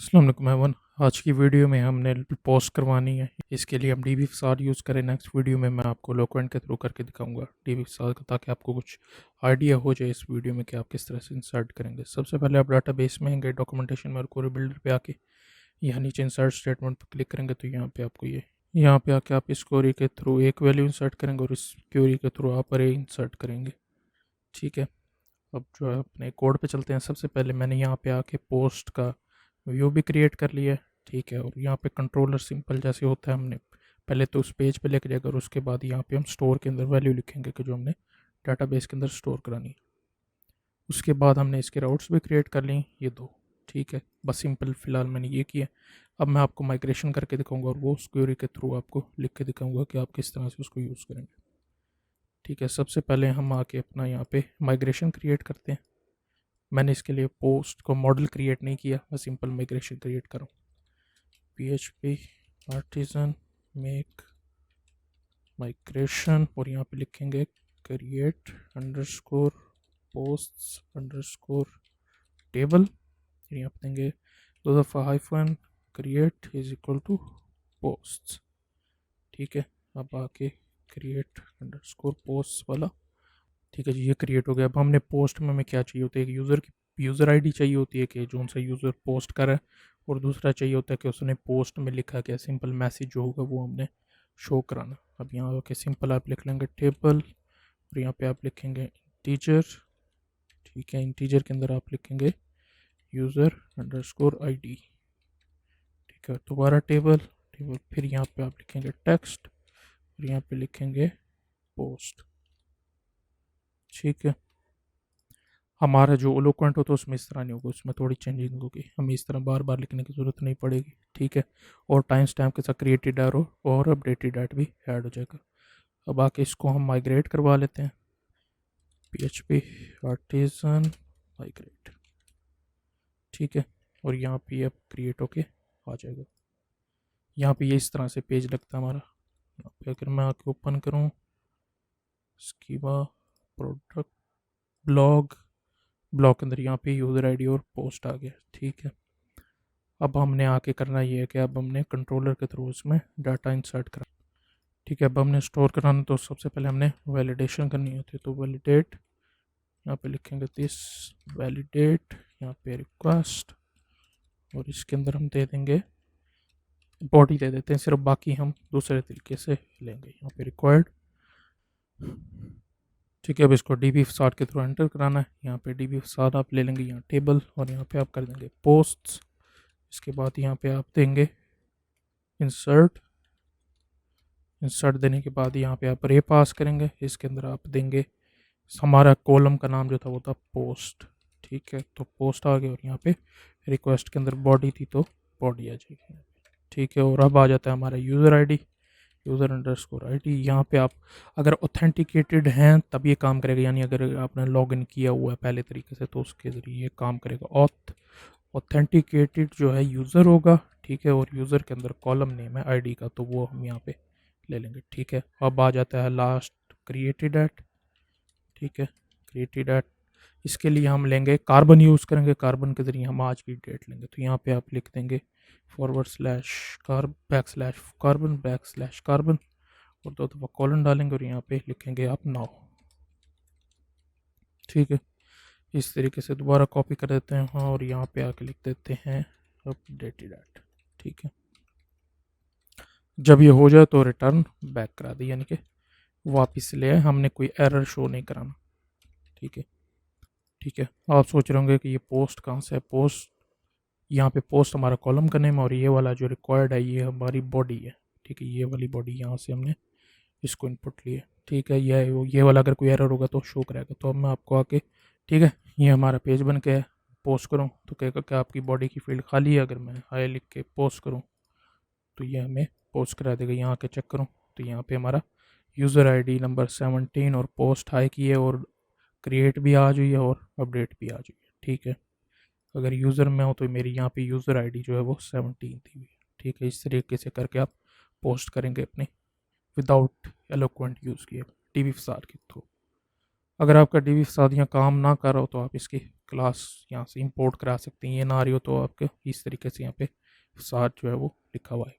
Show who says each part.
Speaker 1: अस्सलाम वालेकुम एवन। आज की वीडियो में हमने पोस्ट करवानी है। इसके लिए हम डीबी फसाद यूज़ करें। नेक्स्ट वीडियो में मैं आपको लोकेंट के थ्रू करके दिखाऊंगा डीबी फसाद का, ताकि आपको कुछ आइडिया हो जाए इस वीडियो में कि आप किस तरह से इंसर्ट करेंगे। सबसे पहले आप डाटाबेस में गए, डॉक्यूमेंटेशन में और कोरी बिल्डर पे आके यहाँ नीचे इंसर्ट स्टेटमेंट पर क्लिक करेंगे तो यहाँ पे आपको ये यहाँ पे आके आप इस क्वेरी के थ्रू एक वैल्यू इंसर्ट करेंगे और इस क्वेरी के थ्रू आप अरे इंसर्ट करेंगे। ठीक है, अब जो है अपने कोड पे चलते हैं। सबसे पहले मैंने यहाँ पे आके पोस्ट का व्यू भी क्रिएट कर लिया है। ठीक है, और यहाँ पे कंट्रोलर सिंपल जैसे होता है, हमने पहले तो उस पेज पे लेके जाएगा और उसके बाद यहाँ पे हम स्टोर के अंदर वैल्यू लिखेंगे कि जो हमने डाटाबेस के अंदर स्टोर करानी है। उसके बाद हमने इसके राउट्स भी क्रिएट कर ली, ये दो। ठीक है, बस सिंपल फ़िलहाल मैंने ये किया। अब मैं आपको माइग्रेशन करके दिखाऊंगा और वो उस क्वेरी के थ्रू आपको लिख के दिखाऊंगा कि आप किस तरह से उसको यूज़ करेंगे। ठीक है, सबसे पहले हम आके अपना यहाँ पे माइग्रेशन क्रिएट करते हैं। मैंने इसके लिए पोस्ट को मॉडल क्रिएट नहीं किया, मैं सिंपल माइग्रेशन क्रिएट करूँ। PHP आर्टिजन मेक माइग्रेशन और यहाँ पे लिखेंगे create underscore posts underscore table. यहाँ पे देंगे 2 दफ़ा hyphen create is equal to posts. ठीक है, अब आके क्रिएट अंडरस्कोर पोस्ट वाला। ठीक है जी, ये क्रिएट हो गया। अब हमने पोस्ट में हमें क्या चाहिए होता है, एक यूज़र आईडी चाहिए होती है कि जो सा यूज़र पोस्ट कर रहा है, और दूसरा चाहिए होता है कि उसने पोस्ट में लिखा क्या, सिंपल मैसेज जो होगा वो हमने शो कराना। अब यहाँ आके सिंपल आप लिख लेंगे टेबल और यहाँ पे आप लिखेंगे इंटीजर। ठीक है, इंटीजर के अंदर आप लिखेंगे यूज़र अंडरस्कोर ID। ठीक है, दोबारा टेबल फिर यहाँ पे आप लिखेंगे टेक्स्ट और यहाँ पे लिखेंगे पोस्ट। ठीक है, हमारा जो एलोक्वेंट होता है उसमें इस तरह नहीं होगा, उसमें थोड़ी चेंजिंग होगी, हमें इस तरह बार बार लिखने की ज़रूरत नहीं पड़ेगी। ठीक है, और टाइम स्टैम्प के साथ क्रिएटेड एरो और अपडेटेड डैट भी ऐड हो जाएगा। अब आके इसको हम माइग्रेट करवा लेते हैं। PHP artisan migrate. ठीक है, और यहाँ पे अब क्रिएट होके आ जाएगा। यहाँ पे ये इस तरह से पेज लगता है हमारा। यहाँ पे अगर मैं आके ओपन करूँ स्कीमा प्रोडक्ट ब्लॉग के अंदर यहाँ पे यूज़र आईडी और पोस्ट आ गया। ठीक है, अब हमने आके करना ये है कि अब हमने कंट्रोलर के थ्रू उसमें डाटा इंसर्ट करा। ठीक है, अब हमने स्टोर कराना, तो सबसे पहले हमने वैलिडेशन करनी होती है। तो वैलिडेट यहाँ पे लिखेंगे दिस वैलिडेट, यहाँ पे रिक्वेस्ट, और इसके अंदर हम दे देंगे बॉडी दे देते हैं सिर्फ, बाकी हम दूसरे तरीके से लेंगे। यहाँ पे रिक्वायर्ड। ठीक है, अब इसको DB फसाद के थ्रू एंटर कराना है। यहाँ पे DB फसाद आप ले लेंगे, यहाँ टेबल, और यहाँ पे आप कर देंगे पोस्ट्स। इसके बाद यहाँ पे आप देंगे इंसर्ट देने के बाद यहाँ पे आप रे पास करेंगे। इसके अंदर आप देंगे, हमारा कॉलम का नाम जो था वो था पोस्ट। ठीक है, तो पोस्ट आ गया, और यहाँ पे रिक्वेस्ट के अंदर बॉडी थी तो बॉडी आ जाएगी। ठीक है, और अब आ जाता है हमारा user ID, user underscore ID। यहाँ पे आप अगर ऑथेंटिकेटेड हैं तब ये काम करेगा, यानी अगर आपने लॉगिन किया हुआ है पहले तरीके से तो उसके ज़रिए ये काम करेगा। ऑथेंटिकेटेड जो है यूज़र होगा। ठीक है, और यूज़र के अंदर कॉलम नेम है ID का, तो वो हम यहाँ पे ले लेंगे। ठीक है, अब आ जाता है लास्ट क्रिएटेड एट। ठीक है, क्रिएटेड एट, इसके लिए हम लेंगे कार्बन, यूज़ करेंगे कार्बन के ज़रिए हम आज की डेट लेंगे। तो यहाँ पे आप लिख देंगे //कार्बन और 2 दफ़ा कॉलन डालेंगे और यहाँ पे लिखेंगे आप नाउ। ठीक है, इस तरीके से दोबारा कॉपी कर देते हैं हाँ, और यहाँ पे आके लिख देते हैं अपडेटेड एट। ठीक है, जब ये हो जाए तो रिटर्न बैक करा दे, यानी कि वापस ले आए, हमने कोई एरर शो नहीं कराना। ठीक है, ठीक है, आप सोच रहे होंगे कि ये पोस्ट कहाँ से है। पोस्ट, यहाँ पे पोस्ट हमारा कॉलम का नेम, और ये वाला जो रिक्वायर्ड है ये हमारी बॉडी है। ठीक है, ये वाली बॉडी यहाँ से हमने इसको इनपुट लिए। ठीक है, ये वाला अगर कोई एरर होगा तो शो करेगा। तो अब मैं आपको आके, ठीक है, ये हमारा पेज बन के पोस्ट करूँ तो कहेगा कि आपकी बॉडी की फील्ड खाली है। अगर मैं हाई लिख के पोस्ट करूँ तो ये हमें पोस्ट करा देगा। यहाँ आके चेक करूँ तो यहाँ पे हमारा यूज़र ID नंबर 17 और पोस्ट हाई की है, और क्रिएट भी आ जाइए और अपडेट भी आ जाइए। ठीक है, अगर यूज़र में हो तो मेरी यहाँ पे यूज़र ID जो है वो 17 थी हुई। ठीक है, इस तरीके से करके आप पोस्ट करेंगे अपने विदाउट एलोक्वेंट यूज़ किए DB फसाद के थ्रू। अगर आपका DB फसाद यहाँ काम ना कर रहा हो तो आप इसकी क्लास यहाँ से इंपोर्ट करा सकते हैं। ये ना आ रही हो तो आपके इस तरीके से यहाँ पे साथ जो है वो लिखा हुआ है।